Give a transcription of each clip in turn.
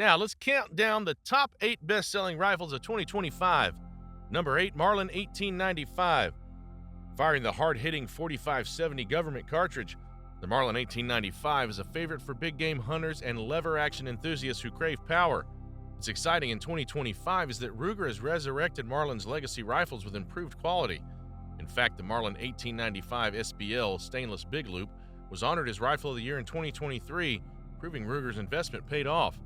Now, let's count down the top 8 best-selling rifles of 2025. Number 8, Marlin 1895. Firing the hard-hitting 4570 government cartridge, the Marlin 1895 is a favorite for big game hunters and lever-action enthusiasts who crave power. What's exciting in 2025 is that Ruger has resurrected Marlin's legacy rifles with improved quality. In fact, the Marlin 1895 SBL stainless big loop was honored as Rifle of the Year in 2023, proving Ruger's investment paid off.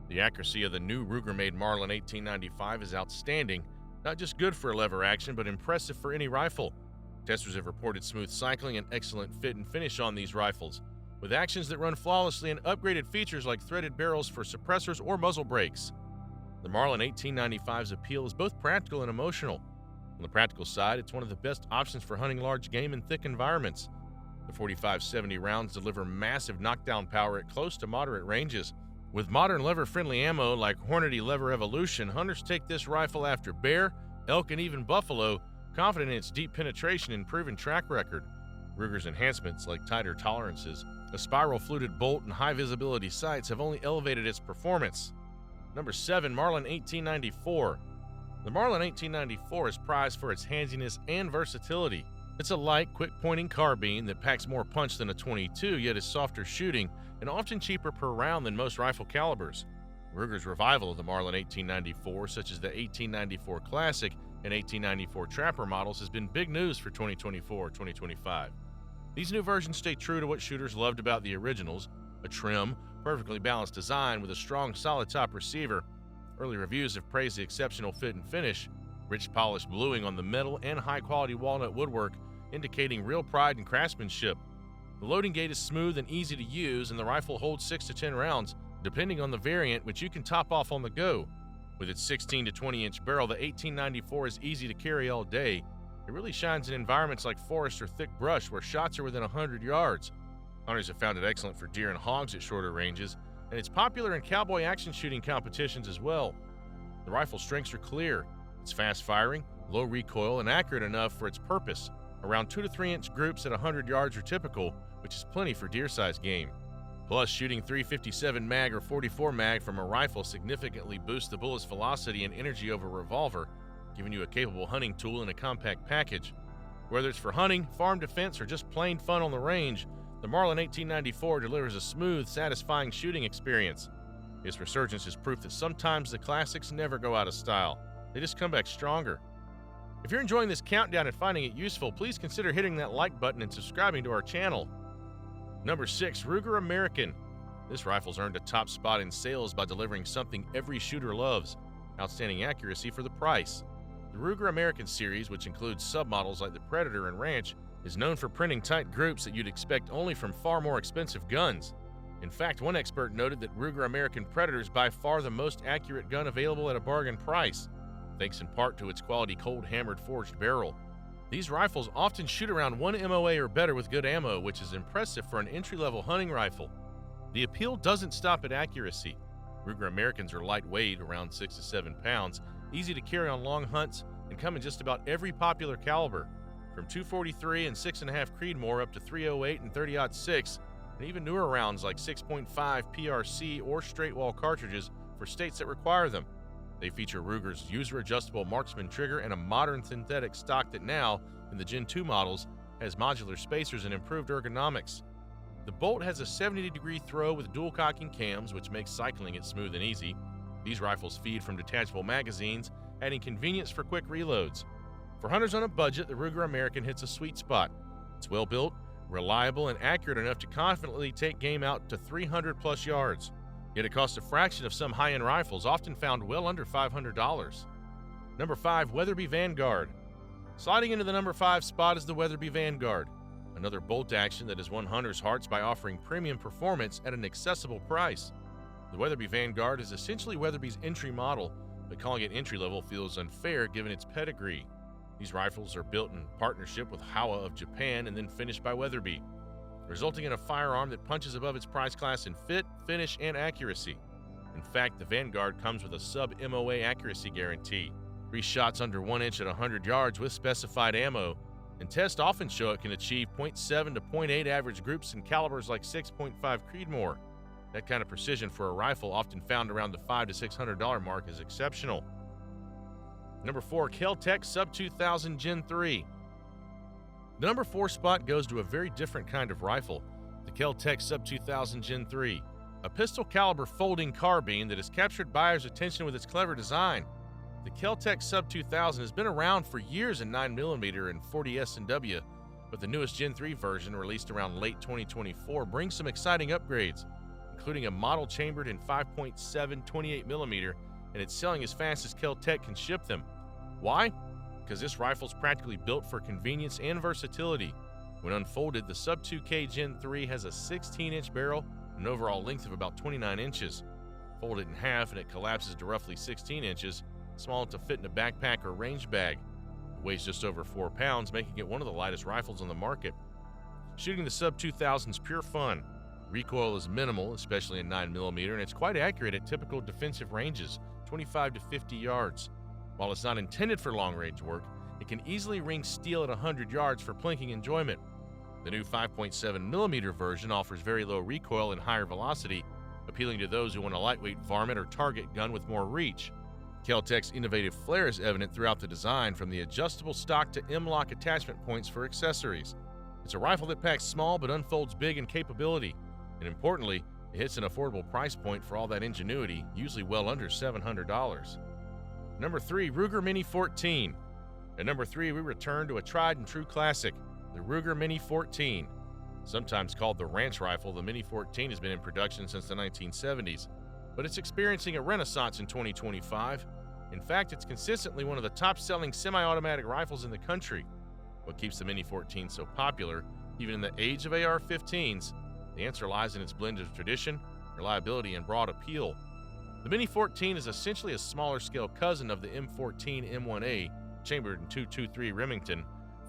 The accuracy of the new Ruger-made Marlin 1895 is outstanding, not just good for lever action, but impressive for any rifle. Testers have reported smooth cycling and excellent fit and finish on these rifles, with actions that run flawlessly and upgraded features like threaded barrels for suppressors or muzzle brakes. The Marlin 1895's appeal is both practical and emotional. On the practical side, it's one of the best options for hunting large game in thick environments. The 4570 rounds deliver massive knockdown power at close to moderate ranges. With modern lever-friendly ammo like Hornady Lever Evolution, hunters take this rifle after bear, elk, and even buffalo, confident in its deep penetration and proven track record. Ruger's enhancements like tighter tolerances, a spiral-fluted bolt, and high-visibility sights have only elevated its performance. Number 7, Marlin 1894. The Marlin 1894 is prized for its handiness and versatility. It's a light, quick-pointing carbine that packs more punch than a .22, yet is softer shooting and often cheaper per round than most rifle calibers. Ruger's revival of the Marlin 1894, such as the 1894 Classic and 1894 Trapper models, has been big news for 2024-2025. These new versions stay true to what shooters loved about the originals: a trim, perfectly balanced design with a strong, solid top receiver. Early reviews have praised the exceptional fit and finish, rich polished bluing on the metal, and high-quality walnut woodwork, indicating real pride and craftsmanship. The loading gate is smooth and easy to use, and the rifle holds 6 to 10 rounds, depending on the variant, which you can top off on the go. With its 16 to 20-inch barrel, the 1894 is easy to carry all day. It really shines in environments like forest or thick brush where shots are within 100 yards. Hunters have found it excellent for deer and hogs at shorter ranges, and it's popular in cowboy action shooting competitions as well. The rifle's strengths are clear. It's fast-firing, low recoil, and accurate enough for its purpose. Around 2 to 3-inch groups at 100 yards are typical, which is plenty for deer-sized game. Plus, shooting .357 mag or .44 mag from a rifle significantly boosts the bullet's velocity and energy over a revolver, giving you a capable hunting tool in a compact package. Whether it's for hunting, farm defense, or just plain fun on the range, the Marlin 1894 delivers a smooth, satisfying shooting experience. Its resurgence is proof that sometimes the classics never go out of style. They just come back stronger. If you're enjoying this countdown and finding it useful, please consider hitting that like button and subscribing to our channel. Number 6, Ruger American. This rifle's earned a top spot in sales by delivering something every shooter loves: outstanding accuracy for the price. The Ruger American series, which includes submodels like the Predator and Ranch, is known for printing tight groups that you'd expect only from far more expensive guns. In fact, one expert noted that Ruger American Predator is by far the most accurate gun available at a bargain price, thanks in part to its quality cold-hammered forged barrel. These rifles often shoot around 1 MOA or better with good ammo, which is impressive for an entry-level hunting rifle. The appeal doesn't stop at accuracy. Ruger Americans are lightweight, around 6 to 7 pounds, easy to carry on long hunts, and come in just about every popular caliber, from .243 and 6.5 Creedmoor up to .308 and .30-06, and even newer rounds like 6.5 PRC or straight-wall cartridges for states that require them. They feature Ruger's user-adjustable marksman trigger and a modern synthetic stock that now, in the Gen 2 models, has modular spacers and improved ergonomics. The bolt has a 70-degree throw with dual cocking cams, which makes cycling it smooth and easy. These rifles feed from detachable magazines, adding convenience for quick reloads. For hunters on a budget, the Ruger American hits a sweet spot. It's well-built, reliable, and accurate enough to confidently take game out to 300-plus yards. Yet it costs a fraction of some high-end rifles, often found well under $500. Number 5, Weatherbe Vanguard. Sliding into the number 5 spot is the Weatherbe Vanguard, another bolt action that has won hunters' hearts by offering premium performance at an accessible price. The Weatherbe Vanguard is essentially Weatherbe's entry model, but calling it entry-level feels unfair given its pedigree. These rifles are built in partnership with Howa of Japan and then finished by Weatherbe, resulting in a firearm that punches above its price class in fit, finish, and accuracy. In fact, the Vanguard comes with a sub-MOA accuracy guarantee: 3 shots under 1 inch at 100 yards with specified ammo, and tests often show it can achieve .7 to .8 average groups in calibers like 6.5 Creedmoor. That kind of precision for a rifle, often found around the $500 to $600 mark, is exceptional. Number 4, Keltech Sub2000 Gen 3. The number 4 spot goes to a very different kind of rifle, the Keltech Sub2000 Gen 3, a pistol caliber folding carbine that has captured buyers' attention with its clever design. The Keltech Sub2000 has been around for years in 9mm and 40 S&W, but the newest Gen 3 version, released around late 2024, brings some exciting upgrades, including a model chambered in 5.7 28mm, and it's selling as fast as Keltech can ship them. Why? Because this rifle is practically built for convenience and versatility. When unfolded, the Sub2K Gen 3 has a 16-inch barrel and an overall length of about 29 inches. Fold it in half and it collapses to roughly 16 inches, small enough to fit in a backpack or range bag. It weighs just over 4 pounds, making it one of the lightest rifles on the market. Shooting the Sub2000 is pure fun. Recoil is minimal, especially in 9mm, and it's quite accurate at typical defensive ranges, 25 to 50 yards. While it's not intended for long-range work, it can easily ring steel at 100 yards for plinking enjoyment. The new 5.7mm version offers very low recoil and higher velocity, appealing to those who want a lightweight varmint or target gun with more reach. Keltech's innovative flair is evident throughout the design, from the adjustable stock to M-lock attachment points for accessories. It's a rifle that packs small but unfolds big in capability, and importantly, it hits an affordable price point for all that ingenuity, usually well under $700. Number 3, Ruger Mini 14. At number 3, we return to a tried and true classic, the Ruger Mini 14. Sometimes called the ranch rifle, the Mini 14 has been in production since the 1970s, but it's experiencing a renaissance in 2025. In fact, it's consistently one of the top-selling semi-automatic rifles in the country. What keeps the Mini 14 so popular, even in the age of AR-15s? The answer lies in its blend of tradition, reliability, and broad appeal. The Mini 14 is essentially a smaller-scale cousin of the M14 M1A, chambered in .223 Remington,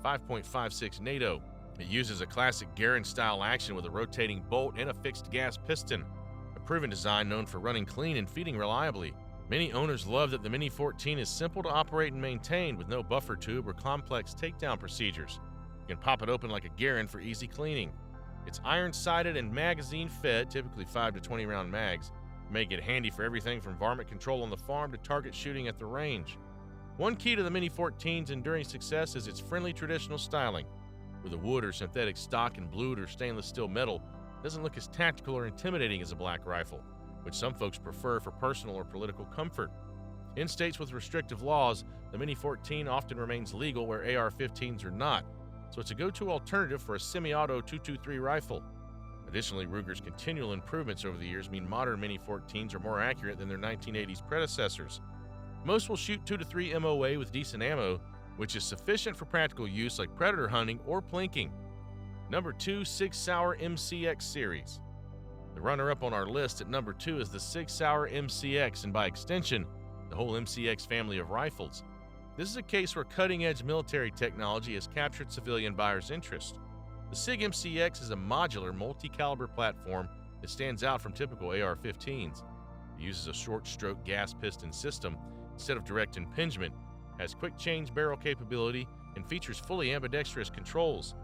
5.56 NATO. It uses a classic Garand-style action with a rotating bolt and a fixed gas piston, a proven design known for running clean and feeding reliably. Many owners love that the Mini 14 is simple to operate and maintain with no buffer tube or complex takedown procedures. You can pop it open like a Garand for easy cleaning. It's iron-sighted and magazine-fed, typically 5 to 20 round mags, make it handy for everything from varmint control on the farm to target shooting at the range. One key to the Mini 14's enduring success is its friendly traditional styling. With a wood or synthetic stock and blued or stainless steel metal, it doesn't look as tactical or intimidating as a black rifle, which some folks prefer for personal or political comfort. In states with restrictive laws, the Mini 14 often remains legal where AR-15s are not, so it's a go-to alternative for a semi-auto .223 rifle. Additionally, Ruger's continual improvements over the years mean modern Mini 14s are more accurate than their 1980s predecessors. Most will shoot 2 to 3 MOA with decent ammo, which is sufficient for practical use like predator hunting or plinking. Number 2, Sig Sauer MCX series. The runner-up on our list at number 2 is the Sig Sauer MCX, and by extension, the whole MCX family of rifles. This is a case where cutting-edge military technology has captured civilian buyers' interest. The Sig MCX is a modular, multi-caliber platform that stands out from typical AR-15s. It uses a short-stroke gas piston system instead of direct impingement, has quick-change barrel capability, and features fully ambidextrous controls.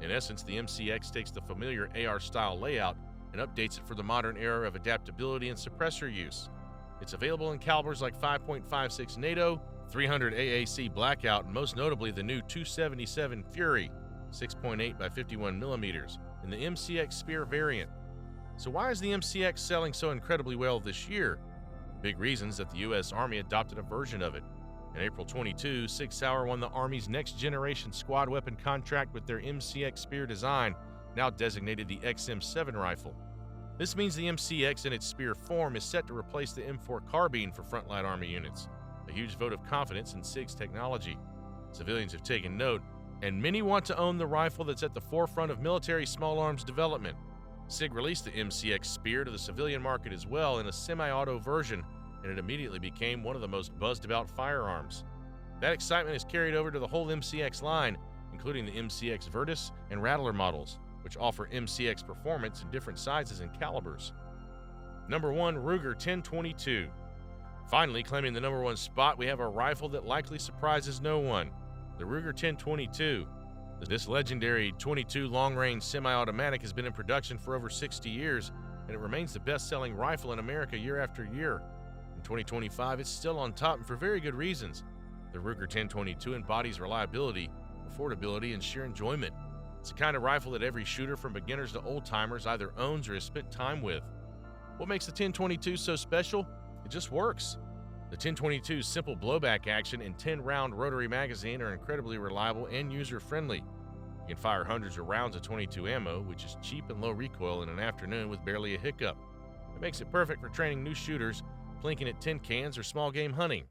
In essence, the MCX takes the familiar AR-style layout and updates it for the modern era of adaptability and suppressor use. It's available in calibers like 5.56 NATO, 300 AAC Blackout, and most notably the new 277 Fury, 6.8 by 51 millimeters, in the MCX Spear variant. So why is the MCX selling so incredibly well this year? Big reasons that the U.S. Army adopted a version of it. In April 22, Sig Sauer won the Army's next generation squad weapon contract with their MCX Spear design, now designated the XM7 rifle. This means the MCX in its Spear form is set to replace the M4 carbine for frontline Army units, a huge vote of confidence in SIG's technology. Civilians have taken note, and many want to own the rifle that's at the forefront of military small arms development. SIG released the MCX Spear to the civilian market as well in a semi-auto version, and it immediately became one of the most buzzed-about firearms. That excitement is carried over to the whole MCX line, including the MCX Virtus and Rattler models, which offer MCX performance in different sizes and calibers. Number 1, Ruger 1022. Finally, claiming the number 1 spot, we have a rifle that likely surprises no one, the Ruger 1022. This legendary .22 long-range semi-automatic has been in production for over 60 years and it remains the best-selling rifle in America year after year. In 2025, it's still on top, and for very good reasons. The Ruger 1022 embodies reliability, affordability, and sheer enjoyment. It's the kind of rifle that every shooter, from beginners to old-timers, either owns or has spent time with. What makes the 1022 so special? It just works. The 1022's simple blowback action and 10-round rotary magazine are incredibly reliable and user-friendly. You can fire hundreds of rounds of 22 ammo, which is cheap and low recoil in an afternoon with barely a hiccup. It makes it perfect for training new shooters, plinking at tin cans, or small game hunting.